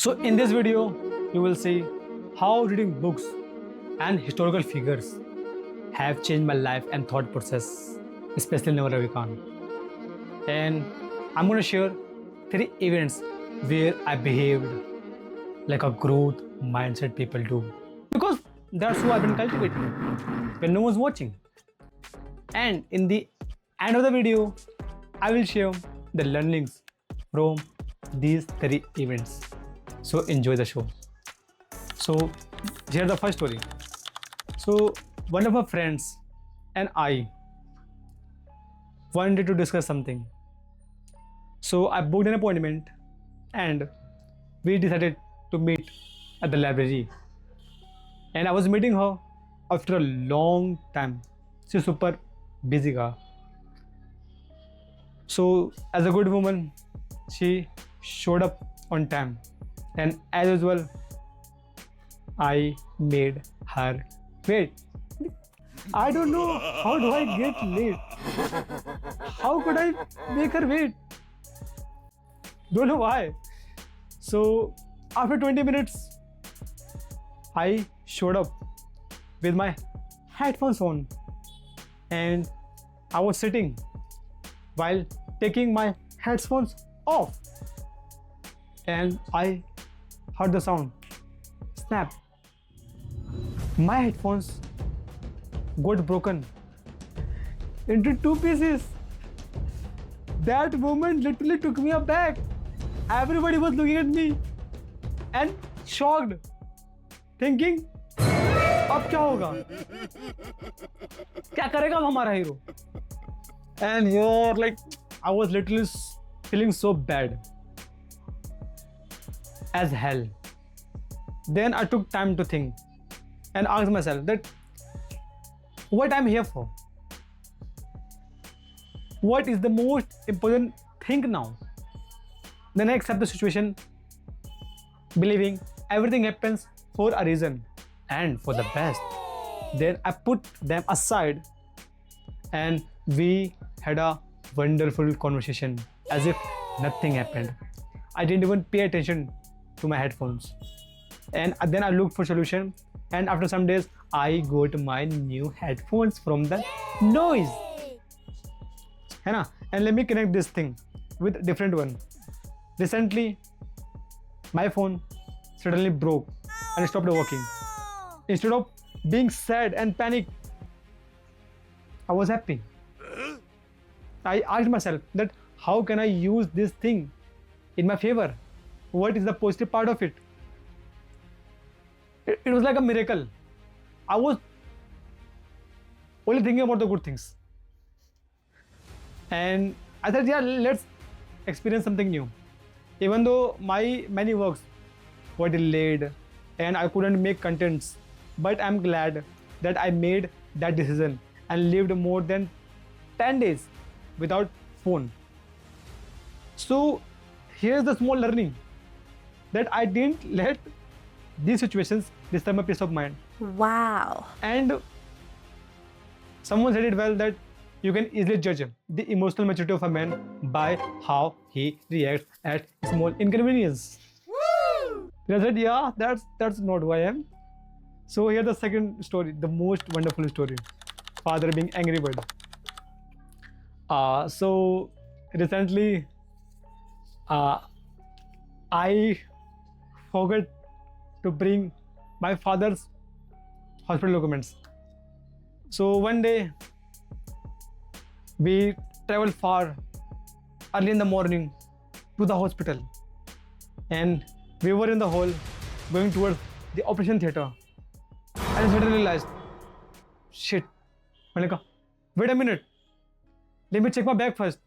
So in this video, you will see how reading books and historical figures have changed my life and thought process, especially Naval Ravikant. And I'm going to share 3 events where I behaved like a growth mindset people do. Because that's who I've been cultivating when no one's watching. And in the end of the video, I will share the learnings from these 3 events. So enjoy the show. So here's the first story. So one of my friends and I wanted to discuss something. So I booked an appointment and we decided to meet at the library. And I was meeting her after a long time. She's super busy girl. So as a good woman, she showed up on time. And as usual, I made her wait. I don't know how do I get late. How could I make her wait? Don't know why. So after 20 minutes, I showed up with my headphones on and I was sitting while taking my headphones off and I heard the sound snap. My headphones got broken into 2 pieces. That moment literally took me aback. Everybody was looking at me and shocked, thinking, अब क्या होगा? क्या करेगा हमारा hero? And you're like, I was literally feeling so bad as hell. Then I took time to think and asked myself that what I'm here for? What is the most important thing now? Then I accept the situation, believing everything happens for a reason and for the best. Then I put them aside and we had a wonderful conversation as if nothing happened. I didn't even pay attention to my headphones. And then I looked for solution and after some days I got my new headphones from the noise. And let me connect this thing with different one. Recently, my phone suddenly broke and stopped working. Instead of being sad and panicked, I was happy. I asked myself that how can I use this thing in my favor? What is the positive part of it? It was like a miracle. I was only thinking about the good things. And I thought, yeah, let's experience something new. Even though my many works were delayed and I couldn't make contents, but I'm glad that I made that decision and lived more than 10 days without phone. So here's the small learning that I didn't let these situations disturb my peace of mind. Wow. And someone said it well that you can easily judge the emotional maturity of a man by how he reacts at small inconvenience. Woo! I said, yeah, that's not who I am. So here's the second story, the most wonderful story. Father being angry bird. So recently, I forgot to bring my father's hospital documents. So one day, we traveled far early in the morning to the hospital and we were in the hall going towards the operation theater and I suddenly realized, shit, Malika, wait a minute, let me check my bag first.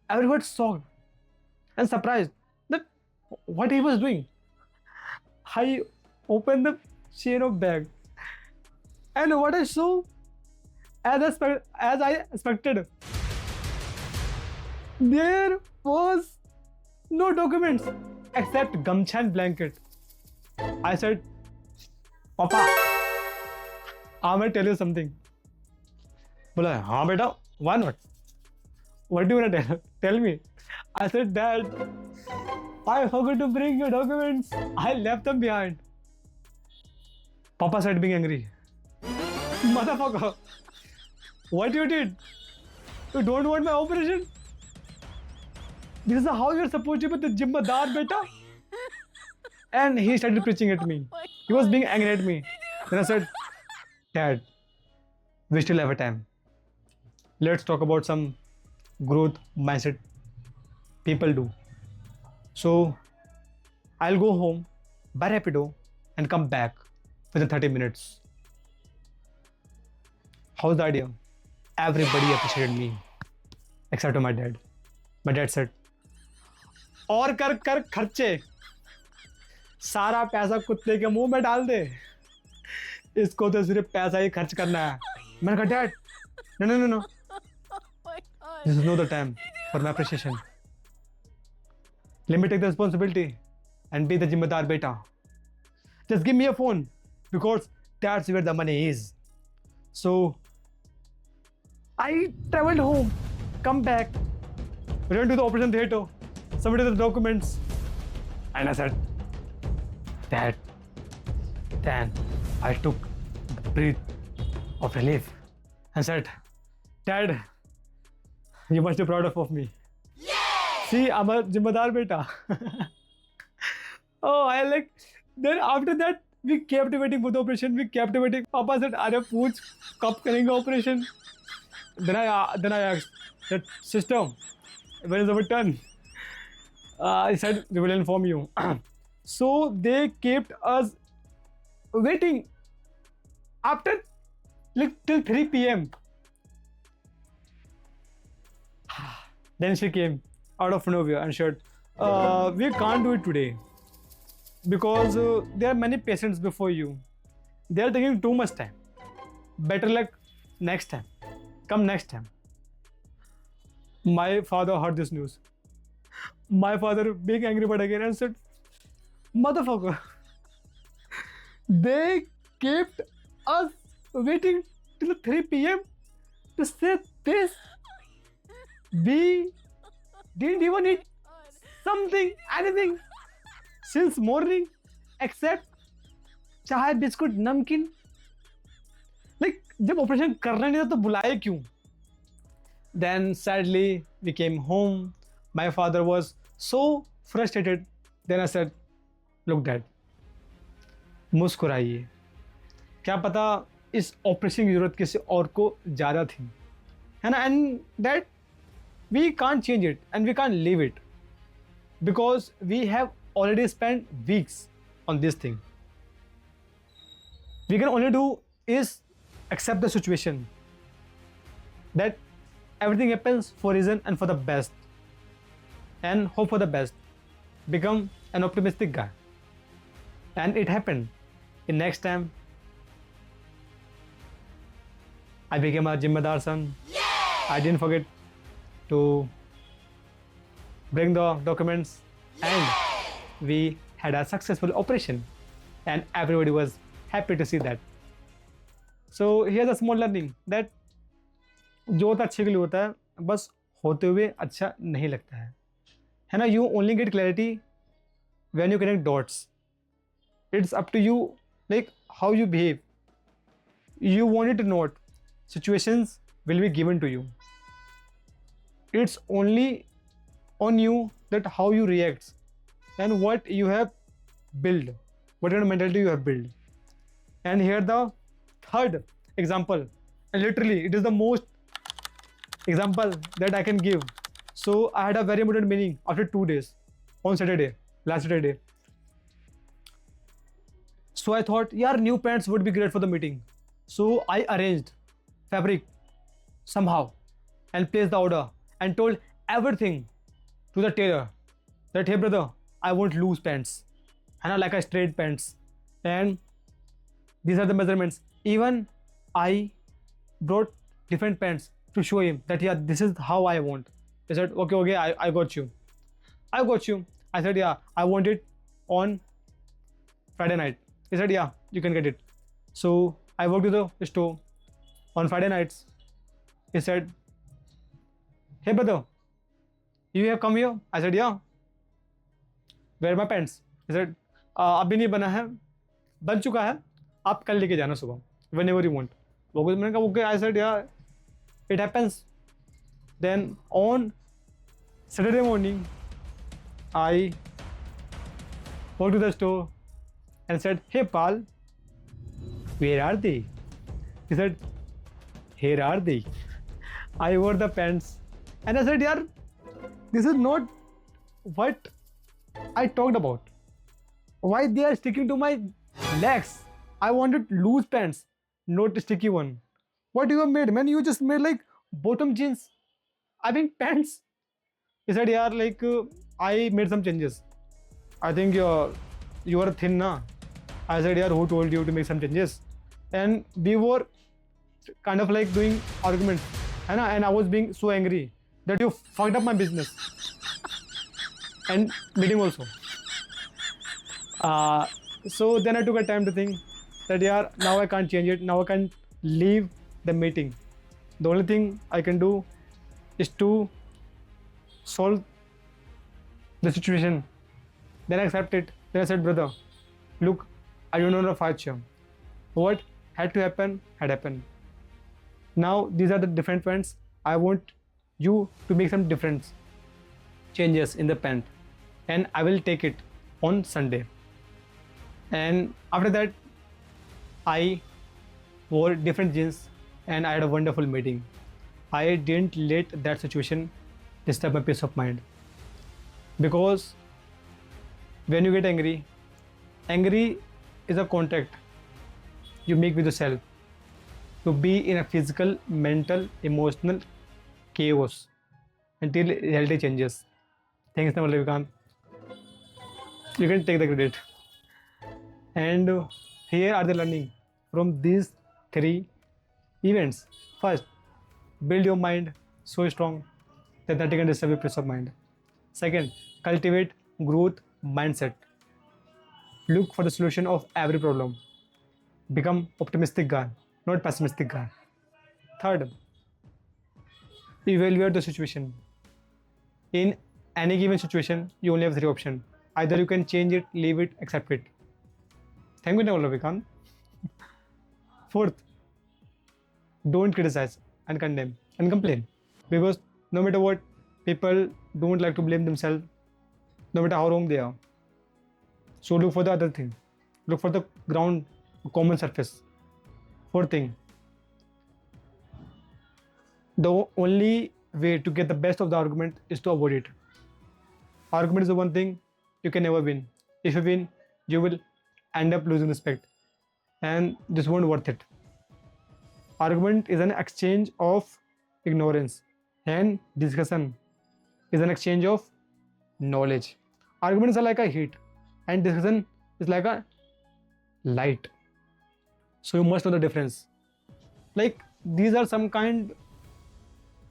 Everyone shocked and surprised that what he was doing. I opened the chain of bag and what I saw, as I expected, there was no documents except gamcha and blanket. I said, Papa, I will tell you something. Bola, हाँ बेटा, why not? What do you want to tell me? I said, Dad, I forgot to bring your documents. I left them behind. Papa said, being angry. Motherfucker, what you did? You don't want my operation? This is how you're supposed to be the Jimmadar beta? And he started preaching at me. He was being angry at me. Then I said, Dad, we still have a time. Let's talk about some growth mindset people do. So I'll go home, buy Rapido, and come back within 30 minutes. How's the idea? Everybody appreciated me, except for my dad. My dad said, और कर कर खर्चे, सारा पैसा कुत्ते के मुंह में डाल दे, इसको तो सिर्फ पैसा ही खर्च करना है. मैंने कहा dad, no, this is not the time for my appreciation. Let me take the responsibility and be the Jimmadar beta. Just give me a phone because that's where the money is. So I traveled home, come back, went to the operation theater, submitted the documents, and I said, Dad, then I took the breath of relief and said, Dad, you must be proud of me. Yay! See, I'm a Jimmadar beta. Oh, I like. Then after that, we kept waiting for the operation. We kept waiting. Papa said, "Arey पूछ कब करेंगे operation?" Then I asked that sister, when is our turn? I said we will inform you. So they kept us waiting after like till 3 p.m. Then she came out of nowhere and said, we can't do it today because there are many patients before you. They are taking too much time. Better luck next time. Come next time. My father heard this news. My father being angry but again and said, motherfucker, they kept us waiting till 3 p.m. to say this. We didn't even eat anything since morning except चाय biscuit नमकीन. Like जब operation करना नहीं था तो बुलाए क्यों? Then sadly we came home. My father was so frustrated. Then I said, look dad, मुस्कुराइए. क्या पता इस ऑपरेशन की जरूरत किसी और को ज़्यादा थी, है ना? And that we can't change it and we can't leave it because we have already spent weeks on this thing. We can only do is accept the situation that everything happens for a reason and for the best, and hope for the best. Become an optimistic guy. And it happened. In next time, I became a Jimmadar son. Yay! I didn't forget to bring the documents. Yay! And we had a successful operation and everybody was happy to see that. So here's a small learning that जो होता है अच्छे के लिए होता है, बस होते हुए अच्छा नहीं लगता है ना? You only get clarity when you connect dots. It's up to you, like how you behave. You want it to not. Situations will be given to you. It's only on you that how you react and what you have built, what kind of mentality you have built. And here the third example, and literally it is the most example that I can give. So I had a very important meeting after 2 days on Saturday, last Saturday. So I thought, yeah, new pants would be great for the meeting. So I arranged fabric somehow and placed the order and told everything to the tailor that, hey brother, I want loose pants and I like a straight pants, and these are the measurements. Even I brought different pants to show him that, yeah, this is how I want. He said, okay, I got you. I said, yeah, I want it on Friday night. He said, yeah, you can get it. So I walked to the store on Friday nights. He said, hey brother, you have come here? I said, yeah. where my pants? He said, अभी नहीं बना है, बन चुका है, आप कल लेके जाना सुबह, whenever you want. वो कुछ मैंने कहा okay. I said yeah, it happens. Then on Saturday morning, I walked to the store and said, hey pal, where are they? He said, here are they. I wore the pants and I said, yaar, this is not what I talked about. Why they are sticking to my legs? I wanted loose pants, not sticky one. What you have made, man? You just made like bottom jeans. I think pants. He said, yeah, like I made some changes. I think you are thin, na? I said, yeah, who told you to make some changes? And we were kind of like doing arguments, and I was being so angry that you fucked up my business and meeting also. So then I took a time to think that yeah, now I can't change it. Now I can't leave the meeting. The only thing I can do is to solve the situation. Then I accept it. Then I said, brother, look, I don't know the future. What had to happen had happened. Now these are the different pants. I want you to make some difference changes in the pant, and I will take it on Sunday. And after that, I wore different jeans and I had a wonderful meeting. I didn't let that situation disturb my peace of mind, because when you get angry, angry is a contract you make with yourself to be in a physical, mental, emotional chaos until reality changes. Thanks, Naval. You can take the credit. And here are the learning from these 3 events. First, build your mind so strong that nothing can disturb your peace of mind. Second, cultivate growth mindset. Look for the solution of every problem. Become optimistic guy, not pessimistic guy. Third, evaluate the situation. In any given situation, you only have 3 options. Either you can change it, leave it, accept it. Thank you, Naval Ravikant. Fourth, don't criticize and condemn and complain, because no matter what, people don't like to blame themselves, no matter how wrong they are. So look for the other thing. Look for the ground, common surface. Fourth thing, the only way to get the best of the argument is to avoid it. Argument is the one thing you can never win. If you win, you will end up losing respect, and this won't worth it. Argument is an exchange of ignorance, and discussion is an exchange of knowledge. Arguments are like a heat, and discussion is like a light. So you must know the difference. Like, these are some kind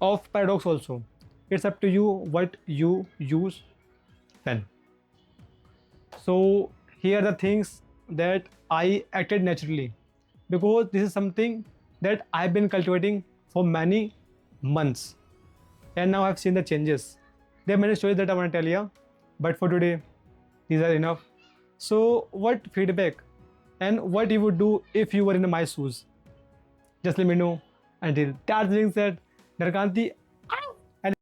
of paradox also. It's up to you what you use when. So here are the things that I acted naturally, because this is something that I've been cultivating for many months, and now I've seen the changes. There are many stories that I want to tell you, but for today, these are enough. So what feedback and what you would do if you were in my shoes? Just let me know. Until that being said, Narkanti,